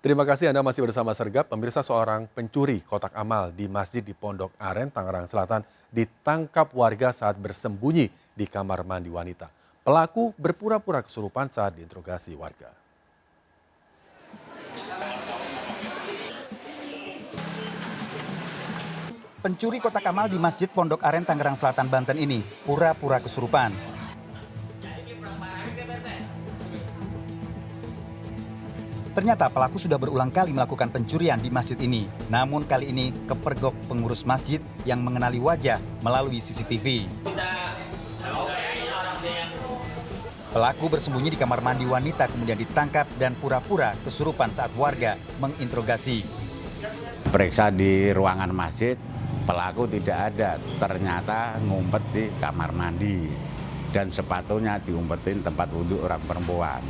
Terima kasih Anda masih bersama Sergap. Pemirsa, seorang pencuri kotak amal di masjid di Pondok Aren, Tangerang Selatan ditangkap warga saat bersembunyi di kamar mandi wanita. Pelaku berpura-pura kesurupan saat diinterogasi warga. Pencuri kotak amal di Masjid Pondok Aren, Tangerang Selatan, Banten ini pura-pura kesurupan. Ternyata pelaku sudah berulang kali melakukan pencurian di masjid ini. Namun kali ini kepergok pengurus masjid yang mengenali wajah melalui CCTV. Pelaku bersembunyi di kamar mandi wanita kemudian ditangkap dan pura-pura kesurupan saat warga menginterogasi. Periksa di ruangan masjid, pelaku tidak ada. Ternyata ngumpet di kamar mandi dan sepatunya diumpetin tempat wudhu orang perempuan.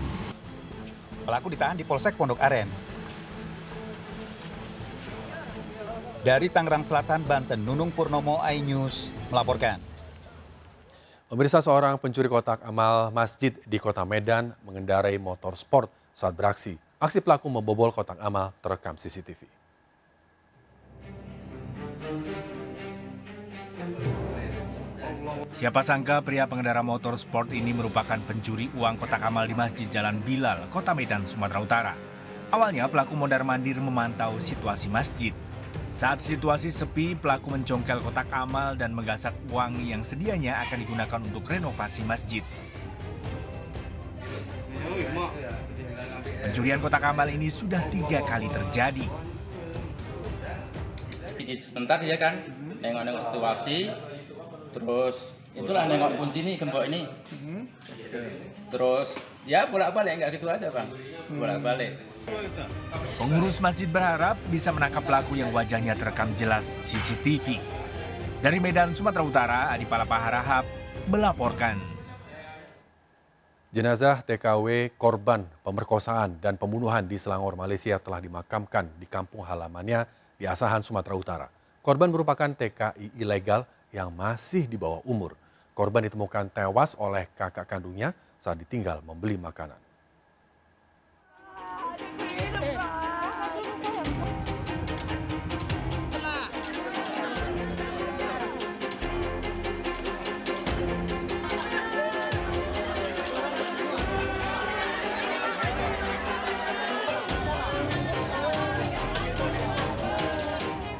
Pelaku ditahan di Polsek Pondok Aren. Dari Tangerang Selatan, Banten, Nunung Purnomo, iNews melaporkan. Pemirsa, seorang pencuri kotak amal masjid di Kota Medan mengendarai motor sport saat beraksi. Aksi pelaku membobol kotak amal terekam CCTV. Siapa sangka pria pengendara motor sport ini merupakan pencuri uang kotak amal di Masjid Jalan Bilal, Kota Medan, Sumatera Utara. Awalnya pelaku mondar-mandir memantau situasi masjid. Saat situasi sepi, pelaku mencongkel kotak amal dan menggasak uang yang sedianya akan digunakan untuk renovasi masjid. Pencurian kotak amal ini sudah 3 kali terjadi. Sebentar ya kan, nengok-nengok situasi, terus itulah nengok kunci ini, gembok ini. Terus ya bolak-balik, nggak gitu aja Bang, bolak-balik. Pengurus masjid berharap bisa menangkap pelaku yang wajahnya terekam jelas CCTV. Dari Medan, Sumatera Utara, Adi Palapa Harahap melaporkan. Jenazah TKW korban pemerkosaan dan pembunuhan di Selangor, Malaysia telah dimakamkan di kampung halamannya di Asahan, Sumatera Utara. Korban merupakan TKI ilegal yang masih di bawah umur. Korban ditemukan tewas oleh kakak kandungnya saat ditinggal membeli makanan.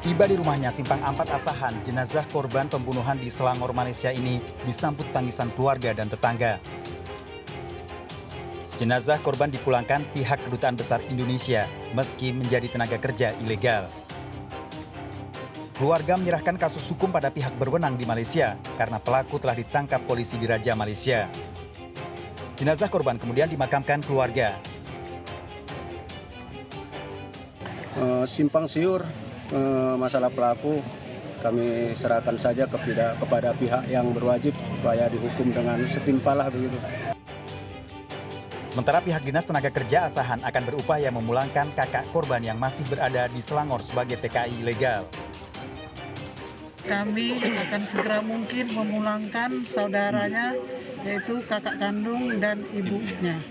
Tiba di rumahnya Simpang 4 Asahan, jenazah korban pembunuhan di Selangor, Malaysia ini disambut tangisan keluarga dan tetangga. Jenazah korban dipulangkan pihak Kedutaan Besar Indonesia meski menjadi tenaga kerja ilegal. Keluarga menyerahkan kasus hukum pada pihak berwenang di Malaysia karena pelaku telah ditangkap polisi di Raja, Malaysia. Jenazah korban kemudian dimakamkan keluarga. Simpang siur masalah pelaku kami serahkan saja kepada pihak yang berwajib supaya dihukum dengan setimpalah begitu. Sementara pihak Dinas Tenaga Kerja Asahan akan berupaya memulangkan kakak korban yang masih berada di Selangor sebagai TKI ilegal. Kami akan segera mungkin memulangkan saudaranya, yaitu kakak kandung dan ibunya.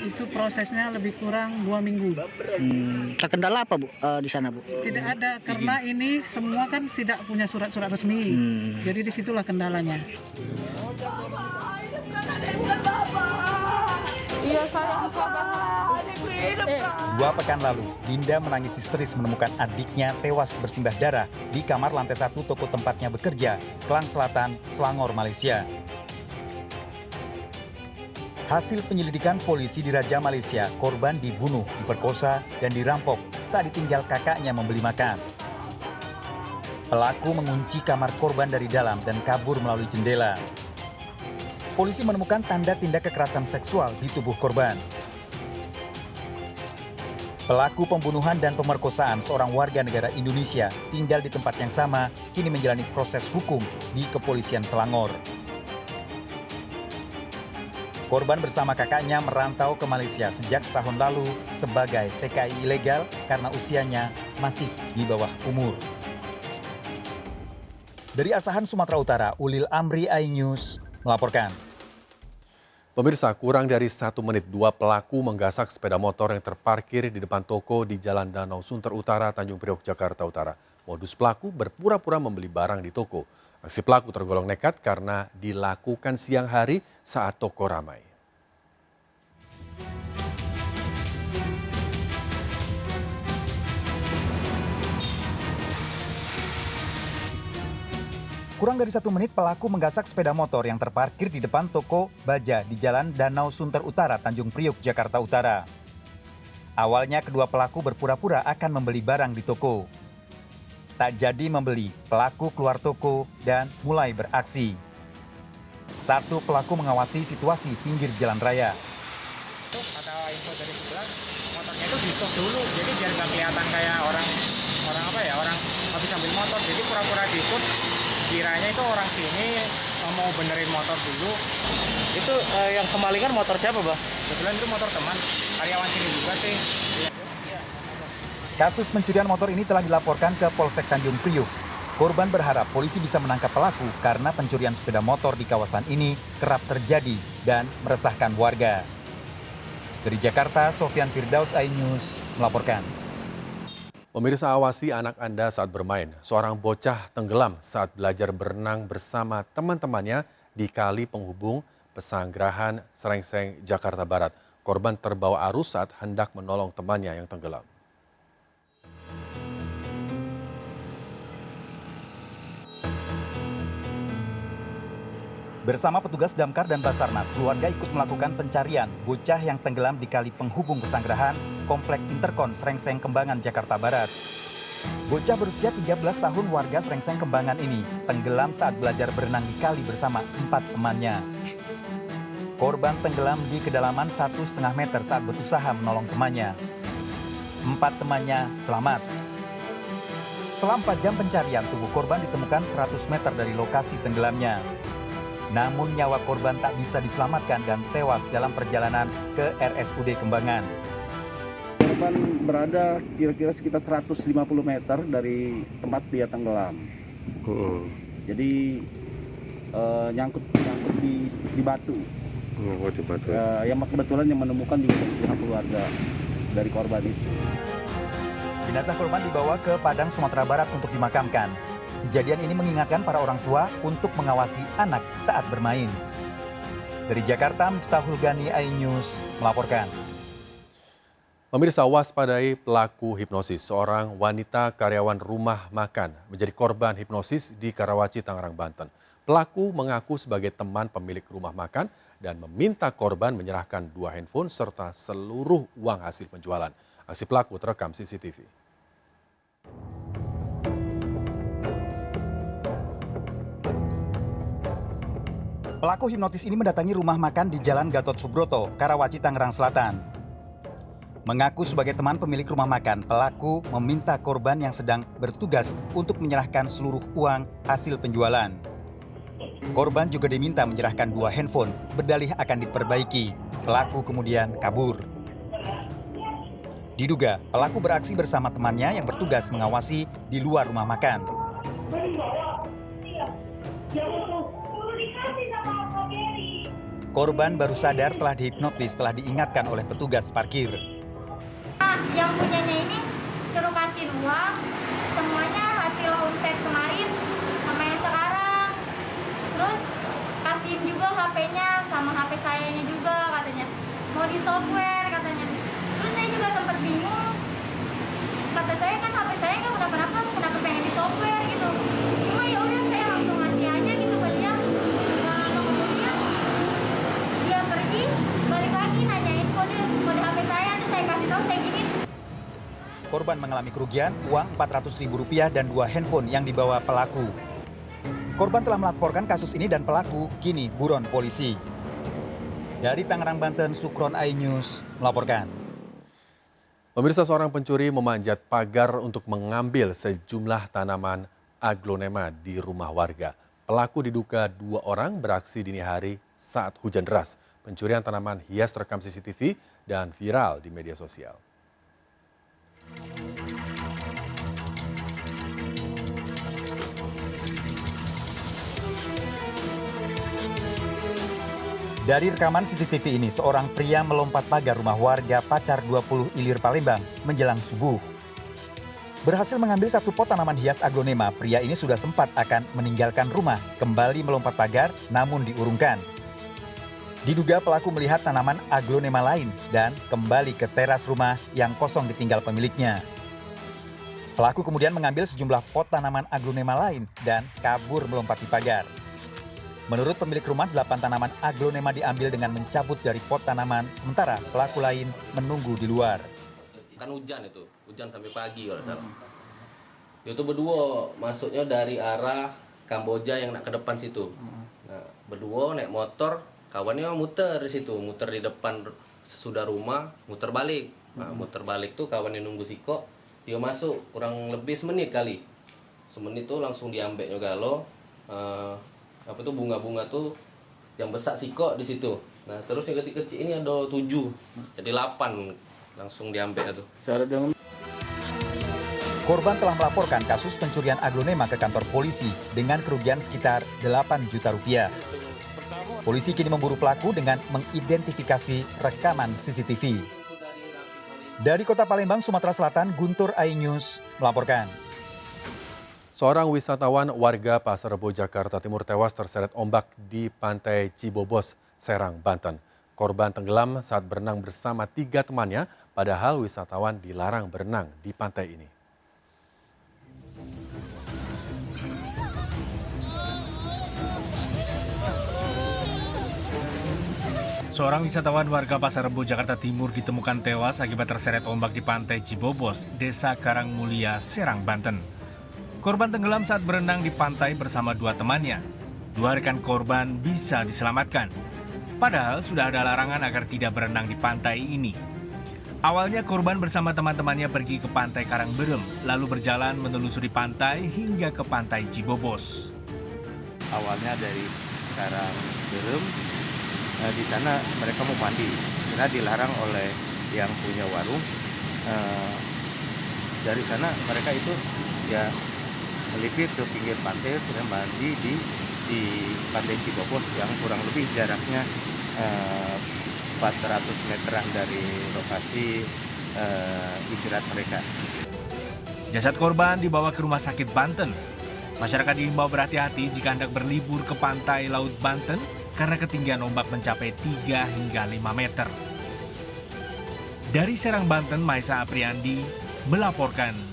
Itu prosesnya lebih kurang 2 minggu. Terkendala apa Bu di sana Bu? Tidak ada, karena ini semua kan tidak punya surat-surat resmi. Jadi disitulah kendalanya. Iya sayang, 2 pekan lalu, Dinda menangis histeris menemukan adiknya tewas bersimbah darah di kamar lantai 1 toko tempatnya bekerja, Klang Selatan, Selangor, Malaysia. Hasil penyelidikan polisi di Raja, Malaysia, korban dibunuh, diperkosa, dan dirampok saat ditinggal kakaknya membeli makan. Pelaku mengunci kamar korban dari dalam dan kabur melalui jendela. Polisi menemukan tanda tindak kekerasan seksual di tubuh korban. Pelaku pembunuhan dan pemerkosaan seorang warga negara Indonesia tinggal di tempat yang sama kini menjalani proses hukum di Kepolisian Selangor. Korban bersama kakaknya merantau ke Malaysia sejak setahun lalu sebagai TKI ilegal karena usianya masih di bawah umur. Dari Asahan, Sumatera Utara, Ulil Amri, iNews melaporkan. Pemirsa, kurang dari 1 menit, 2 pelaku menggasak sepeda motor yang terparkir di depan toko di Jalan Danau Sunter Utara, Tanjung Priok, Jakarta Utara. Modus pelaku berpura-pura membeli barang di toko. Aksi pelaku tergolong nekat karena dilakukan siang hari saat toko ramai. Kurang dari 1 menit, pelaku menggasak sepeda motor yang terparkir di depan toko Baja di Jalan Danau Sunter Utara, Tanjung Priok, Jakarta Utara. Awalnya kedua pelaku berpura-pura akan membeli barang di toko. Tak jadi membeli, pelaku keluar toko dan mulai beraksi. Satu pelaku mengawasi situasi pinggir jalan raya. Ada info dari sebelah, motornya itu di stop dulu, jadi biar nggak kelihatan kayak orang habis ambil motor, jadi pura-pura di stop. Kiranya itu orang sini mau benerin motor dulu. Itu yang kemalingan motor siapa, Bang? Kebetulan itu motor teman, karyawan sini juga sih. Kasus pencurian motor ini telah dilaporkan ke Polsek Tanjung Priok. Korban berharap polisi bisa menangkap pelaku karena pencurian sepeda motor di kawasan ini kerap terjadi dan meresahkan warga. Dari Jakarta, Sofyan Firdaus, iNews melaporkan. Pemirsa, awasi anak Anda saat bermain. Seorang bocah tenggelam saat belajar berenang bersama teman-temannya di kali penghubung Pesanggerahan, Srengseng, Jakarta Barat. Korban terbawa arus saat hendak menolong temannya yang tenggelam. Bersama petugas damkar dan Basarnas, keluarga ikut melakukan pencarian bocah yang tenggelam di kali penghubung Pesanggerahan, Komplek Interkon, Srengseng, Kembangan, Jakarta Barat. Bocah berusia 13 tahun warga Srengseng, Kembangan ini tenggelam saat belajar berenang di kali bersama 4 temannya. Korban tenggelam di kedalaman 1,5 meter saat berusaha menolong temannya. 4 temannya selamat. Setelah 4 jam pencarian, tubuh korban ditemukan 100 meter dari lokasi tenggelamnya. Namun nyawa korban tak bisa diselamatkan dan tewas dalam perjalanan ke RSUD Kembangan. Korban berada kira-kira sekitar 150 meter dari tempat dia tenggelam. Jadi nyangkut di batu. Yang kebetulan yang menemukan juga pihak keluarga dari korban itu. Jenazah korban dibawa ke Padang, Sumatera Barat untuk dimakamkan. Kejadian ini mengingatkan para orang tua untuk mengawasi anak saat bermain. Dari Jakarta, Miftahul Gani, iNews melaporkan. Pemirsa, waspadai pelaku hipnosis. Seorang wanita karyawan rumah makan menjadi korban hipnosis di Karawaci, Tangerang, Banten. Pelaku mengaku sebagai teman pemilik rumah makan dan meminta korban menyerahkan 2 handphone serta seluruh uang hasil penjualan. Aksi pelaku terekam CCTV. Pelaku hipnotis ini mendatangi rumah makan di Jalan Gatot Subroto, Karawaci, Tangerang Selatan. Mengaku sebagai teman pemilik rumah makan, pelaku meminta korban yang sedang bertugas untuk menyerahkan seluruh uang hasil penjualan. Korban juga diminta menyerahkan 2 handphone, berdalih akan diperbaiki. Pelaku kemudian kabur. Diduga, pelaku beraksi bersama temannya yang bertugas mengawasi di luar rumah makan. Korban baru sadar telah dihipnotis setelah diingatkan oleh petugas parkir. Yang punyanya ini suruh kasih uang, semuanya hasil omset kemarin sama yang sekarang. Terus kasihin juga HP-nya sama HP sayanya juga katanya. Mau di software katanya. Terus saya juga sempat bingung. Kata saya kan HP saya nggak kenapa-napa, kenapa pengen di software gitu. Cuma ya udah saya langsung ngasih aja gitu ke dia. Nah, kemudian dia pergi, balik lagi nanyain kode HP saya, terus saya kasih tahu saya gini. Korban mengalami kerugian uang Rp400.000 dan 2 handphone yang dibawa pelaku. Korban telah melaporkan kasus ini dan pelaku kini buron polisi. Dari Tangerang, Banten, Sukron, iNews melaporkan. Pemirsa, seorang pencuri memanjat pagar untuk mengambil sejumlah tanaman aglonema di rumah warga. Pelaku diduga 2 orang beraksi dini hari saat hujan deras. Pencurian tanaman hias terekam CCTV dan viral di media sosial. Dari rekaman CCTV ini, seorang pria melompat pagar rumah warga Pacar 20 Ilir Palembang menjelang subuh. Berhasil mengambil satu pot tanaman hias aglonema, pria ini sudah sempat akan meninggalkan rumah, kembali melompat pagar namun diurungkan. Diduga pelaku melihat tanaman aglonema lain dan kembali ke teras rumah yang kosong ditinggal pemiliknya. Pelaku kemudian mengambil sejumlah pot tanaman aglonema lain dan kabur melompati pagar. Menurut pemilik rumah, 8 tanaman aglonema diambil dengan mencabut dari pot tanaman, sementara pelaku lain menunggu di luar. Kan hujan sampai pagi kalau salah. Itu berdua masuknya dari arah Kamboja yang nak ke depan situ. Nah, berdua naik motor, kawannya muter di situ, muter di depan sesudah rumah, muter balik. Nah, muter balik tuh kawannya nunggu Siko, dia masuk kurang lebih semenit kali. Semenit tuh langsung diambil Nyogalo. Bunga-bunga tuh yang besar Siko di situ. Nah, terus yang kecil-kecil ini ada 7. Jadi 8 langsung diambil tuh. Korban telah melaporkan kasus pencurian aglonema ke kantor polisi dengan kerugian sekitar 8 juta rupiah. Polisi kini memburu pelaku dengan mengidentifikasi rekaman CCTV. Dari Kota Palembang, Sumatera Selatan, Guntur iNews melaporkan. Seorang wisatawan warga Pasar Rebo, Jakarta Timur tewas terseret ombak di Pantai Cibobos, Serang, Banten. Korban tenggelam saat berenang bersama 3 temannya, padahal wisatawan dilarang berenang di pantai ini. Seorang wisatawan warga Pasar Rebo, Jakarta Timur ditemukan tewas akibat terseret ombak di Pantai Cibobos, Desa Karangmulia, Serang, Banten. Korban tenggelam saat berenang di pantai bersama 2 temannya. 2 rekan korban bisa diselamatkan. Padahal sudah ada larangan agar tidak berenang di pantai ini. Awalnya korban bersama teman-temannya pergi ke Pantai Karangberem, lalu berjalan menelusuri pantai hingga ke Pantai Cibobos. Awalnya dari Karangberem, di sana mereka mau mandi, karena dilarang oleh yang punya warung. Dari sana mereka itu ya melipir ke pinggir pantai, kemudian mandi di Pantai Cibobos yang kurang lebih jaraknya 400 meteran dari lokasi istirahat mereka. Jasad korban dibawa ke rumah sakit Banten. Masyarakat diimbau berhati-hati jika hendak berlibur ke pantai Laut Banten karena ketinggian ombak mencapai 3 hingga 5 meter. Dari Serang, Banten, Maisa Apriandi melaporkan.